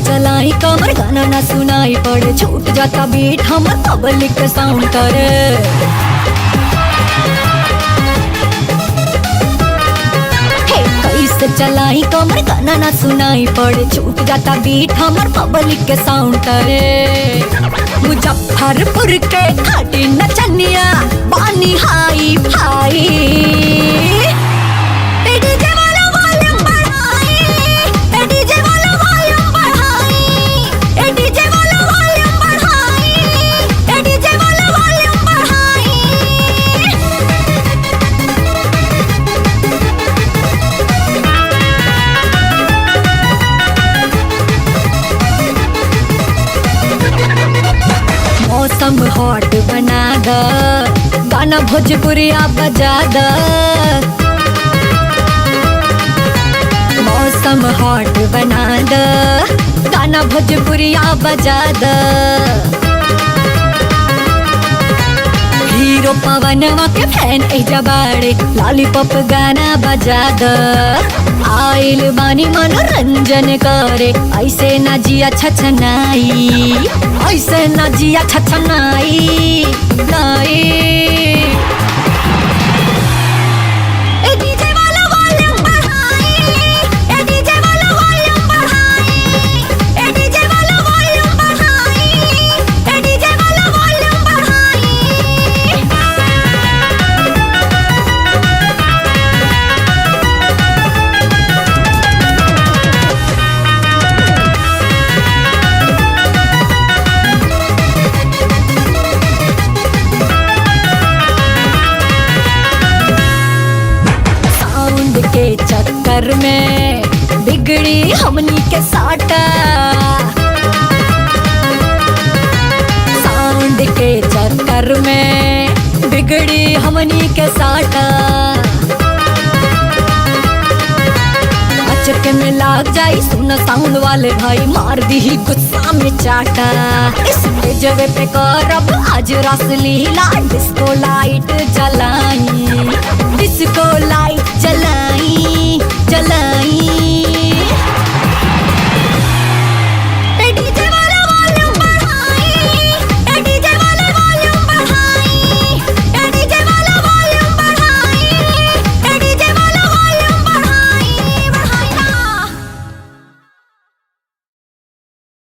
चलाई कमर गाना ना सुनाई पड़े, छूट जाता बीट हमर पब्लिक साउंड करे। कैसे चलाई कमर गाना ना सुनाई पड़े, छूट जाता बीट हमर पब्लिक के साउंड करे। मुजफ्फरपुर के खाटी नचनिया बानी हाई भाई, मौसम हॉट बना द, गाना भोजपुरिया बजा द। मौसम हॉट बना द, गाना भोजपुरिया बजा द। हीरो पवनवा के फैन एजा बाड़े, लॉलीपॉप गाना बजा द। आइल बानी मनोरंजन करे, ऐसे ना जिया छछनाई, ऐसे ना जिया छछनाई नाई। के चक्कर में बिगड़ी हमनी के साटा, साउंड के चक्कर में बिगड़ी हमनी के साटा। अचके में लाग जाई सुन साउंड वाले भाई, मार दी ही गुस्सा में चाटा। इस जगह पे करब आज रस लीला, डिस्को लाइट जलाई।